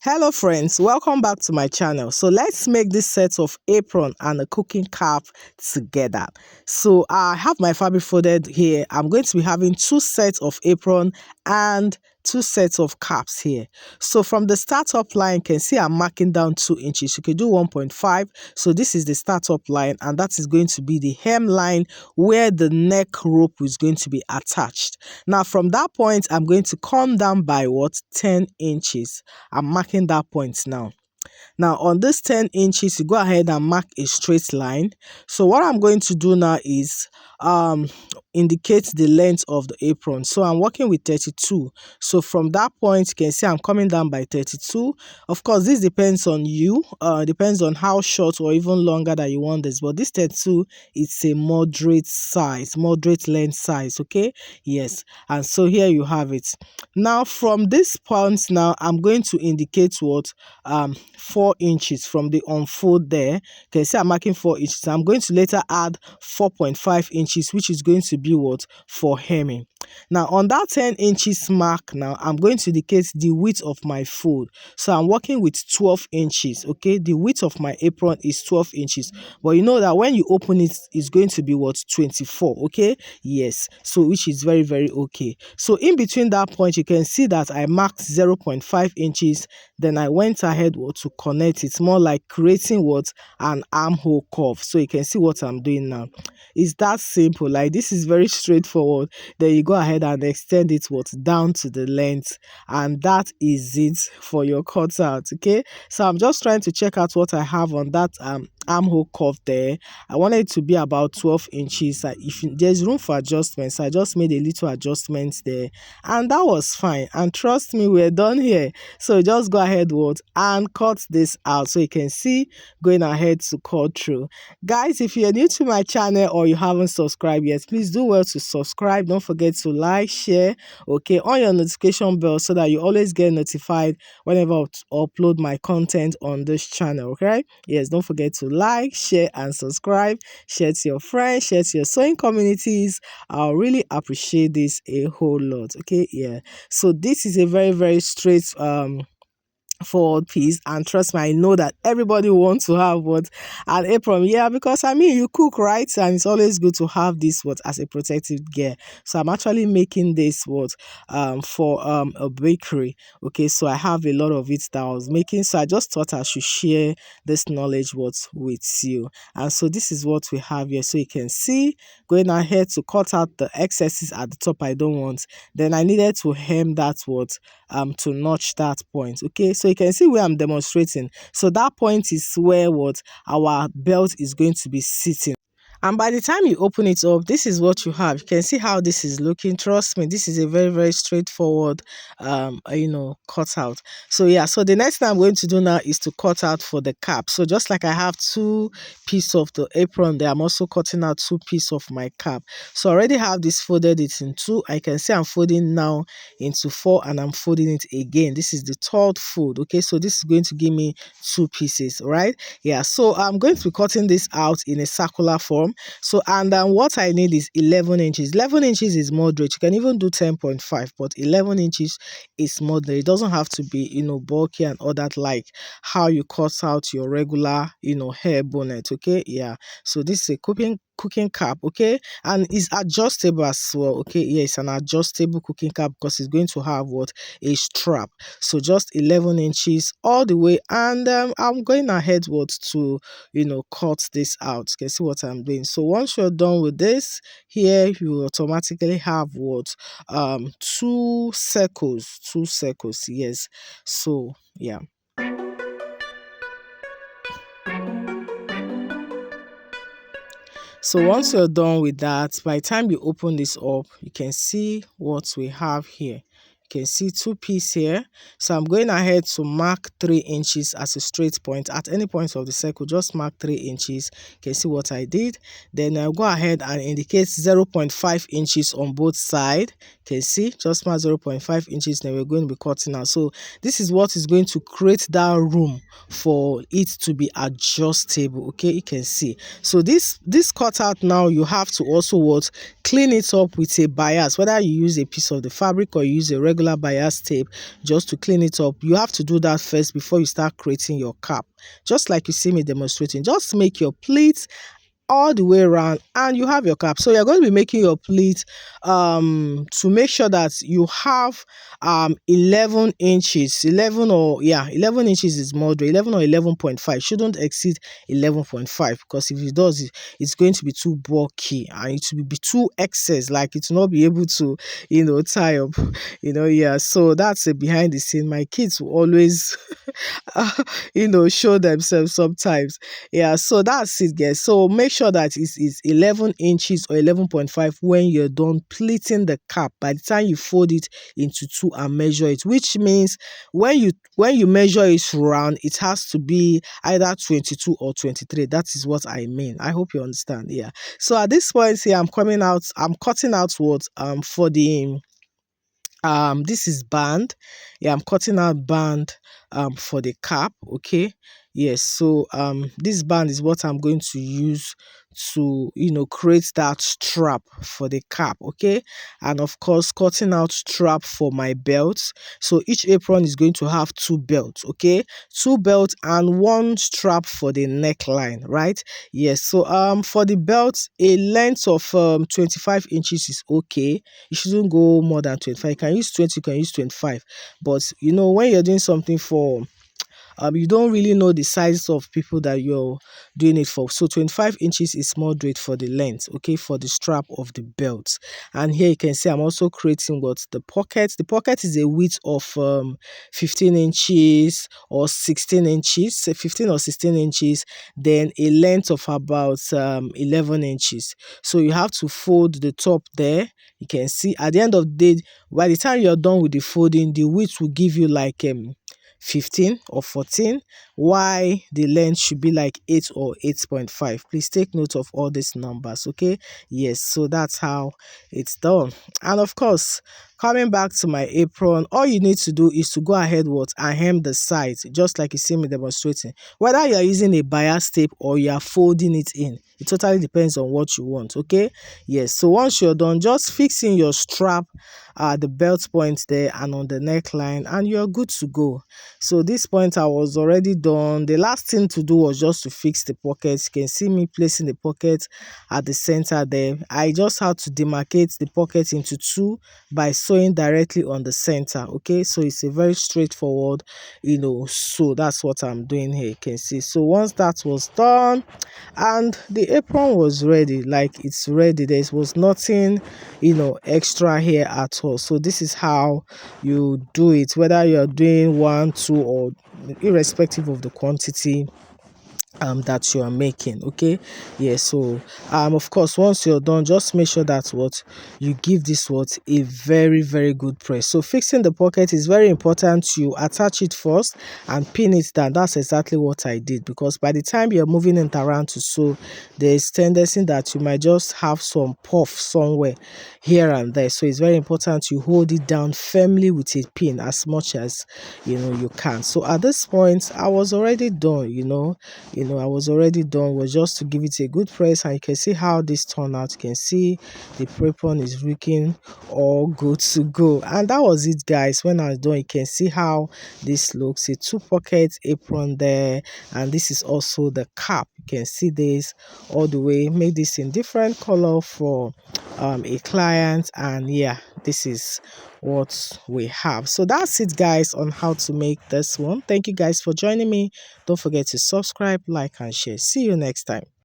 Hello friends, welcome back to my channel. So let's make this set of apron and a cooking cap together. So I have my fabric folded here. I'm going to be having two sets of apron and two sets of caps here. So from the startup line, you can see I'm marking down 2 inches. You can do 1.5. So this is the startup line, and that is going to be the hem line where the neck rope is going to be attached. Now from that point, I'm going to come down by 10 inches. I'm marking that point now. Now on this 10 inches, you go ahead and mark a straight line. So what I'm going to do now is indicate the length of the apron. So I'm working with 32. So from that point, you can see I'm coming down by 32. Of course, this depends on you. Depends on how short or even longer that you want this. But this 32, it's a moderate size, moderate length size. Okay, yes. And so here you have it. Now from this point, now I'm going to indicate what 4 inches from the unfold there. You can see I'm marking 4 inches. I'm going to later add 4.5 inches, which is going to be what for hemming. Now on that 10 inches mark, now I'm going to indicate the width of my fold. So I'm working with 12 inches. Okay, the width of my apron is 12 inches, but you know that when you open it, it's going to be what 24. Okay, yes, so which is very okay. So in between that point, you can see that I marked 0.5 inches. Then I went ahead to connect it, more like creating what an armhole curve. So you can see what I'm doing now. It's that simple. Like, this is very straightforward. Then you go ahead and extend it down to the length, and that is it for your cutout. Okay, so I'm just trying to check out what I have on that armhole curve there. I want it to be about 12 inches. If there's room for adjustments, I just made a little adjustments there, and that was fine. And trust me, we're done here. So just go ahead and cut this out, so you can see going ahead to cut through. Guys, if you're new to my channel or you haven't subscribed yet, please do well to subscribe. Don't forget to like, share, okay, on your notification bell, so that you always get notified whenever I upload my content on this channel. Okay, yes, don't forget to like, share, and subscribe. Share to your friends, share to your sewing communities. I'll really appreciate this a whole lot. Okay, yeah, so this is a very straight forward piece, and trust me, I know that everybody wants to have an apron. Yeah, because I mean, you cook, right? And it's always good to have this as a protective gear. So I'm actually making this for a bakery. Okay, so I have a lot of it that I was making, so I just thought I should share this knowledge with you. And so this is what we have here. So you can see, going ahead to cut out the excesses at the top I don't want. Then I needed to hem that to notch that point. Okay, so you can see where I'm demonstrating. So that point is where our belt is going to be sitting. And by the time you open it up, this is what you have. You can see how this is looking. Trust me, this is a very straightforward cut out. So yeah, so the next thing I'm going to do now is to cut out for the cap. So just like I have 2 pieces of the apron there, I'm also cutting out 2 pieces of my cap. So I already have this folded it in 2. I can see I'm folding now into 4, and I'm folding it again. This is the 3rd fold. Okay, so this is going to give me 2 pieces, right? Yeah, so I'm going to be cutting this out in a circular form. So, and what I need is 11 inches. 11 inches is moderate. You can even do 10.5, but 11 inches is moderate. It doesn't have to be, bulky and all that, like how you cut out your regular, hair bonnet. Okay, yeah. So this is a cooking cap, okay, and it's adjustable as well. Okay, yeah, it's an adjustable cooking cap because it's going to have a strap. So just 11 inches all the way, and I'm going ahead to cut this out. You can see what I'm doing. So once you're done with this, here you automatically have 2 circles. Yes, so yeah. So once you're done with that, by the time you open this up, you can see what we have here. You can see 2 pieces here. So I'm going ahead to mark 3 inches as a straight point. At any point of the circle, just mark 3 inches. You can see what I did. Then I'll go ahead and indicate 0.5 inches on both sides. You can see, just mark 0.5 inches. Then we're going to be cutting out. So this is what is going to create that room for it to be adjustable. Okay, you can see. So this cutout now, you have to also clean it up with a bias, whether you use a piece of the fabric or you use a regular regular bias tape just to clean it up. You have to do that first before you start creating your cap. Just like you see me demonstrating, just make your pleats all the way around and you have your cap. So you're going to be making your pleat to make sure that you have 11 inches 11 inches is moderate. 11 or 11.5 shouldn't exceed 11.5, because if it does, it's going to be too bulky and it will be too excess, like it will not be able to tie up. Yeah, so that's a behind the scene. My kids will always show themselves sometimes. Yeah, so that's it, guys. So make sure that it's 11 inches or 11.5 when you're done pleating the cap. By the time you fold it into two and measure it, which means when you measure it round, it has to be either 22 or 23. That is what I mean. I hope you understand. Yeah, so at this point here, I'm cutting out what for the this is band. Yeah, I'm cutting out band for the cap. Okay, yes. So this band is what I'm going to use to create that strap for the cap. Okay, and of course cutting out strap for my belts. So each apron is going to have two belts. Okay, two belts and one strap for the neckline, right? Yes. So for the belt, a length of 25 inches is okay. You shouldn't go more than 25. You can use 20, you can use 25. But when you're doing something for you don't really know the size of people that you're doing it for. So 25 inches is moderate for the length, okay, for the strap of the belt. And here you can see I'm also creating the pocket. The pocket is a width of 15 inches or 16 inches, say 15 or 16 inches, then a length of about 11 inches. So you have to fold the top there. You can see at the end of the day, by the time you're done with the folding, the width will give you like 15 or 14, why the length should be like 8 or 8.5. Please take note of all these numbers. Okay, yes, so that's how it's done. And of course, coming back to my apron, all you need to do is to go ahead and hem the sides, just like you see me demonstrating. Whether you are using a bias tape or you are folding it in, it totally depends on what you want. Okay, yes. So once you're done, just fixing your strap at the belt point there and on the neckline, and you're good to go. So this point I was already done. The last thing to do was just to fix the pockets. You can see me placing the pocket at the center there. I just had to demarcate the pocket into two by sewing directly on the center. Okay, so it's a very straightforward, so that's what I'm doing here. You can see. So once that was done and the apron was ready, like it's ready, there was nothing extra here at all. So this is how you do it, whether you're doing 1, 2, or irrespective of the quantity that you are making. Okay, yeah. So of course, once you're done, just make sure that you give this a very, very good press. So fixing the pocket is very important. You attach it first and pin it down. That's exactly what I did, because by the time you're moving it around to sew, there's tendency that you might just have some puff somewhere here and there. So it's very important you hold it down firmly with a pin as much as you can. So at this point, I was already done. I was already done. Was just to give it a good press, and you can see how this turned out. You can see the apron is looking all good to go. And that was it, guys. When I was done, you can see how this looks. A two pocket apron there, and this is also the cap. You can see this all the way. Made this in different color for a client, and yeah, this is what we have. So that's it, guys, on how to make this one. Thank you guys for joining me. Don't forget to subscribe, like, and share. See you next time.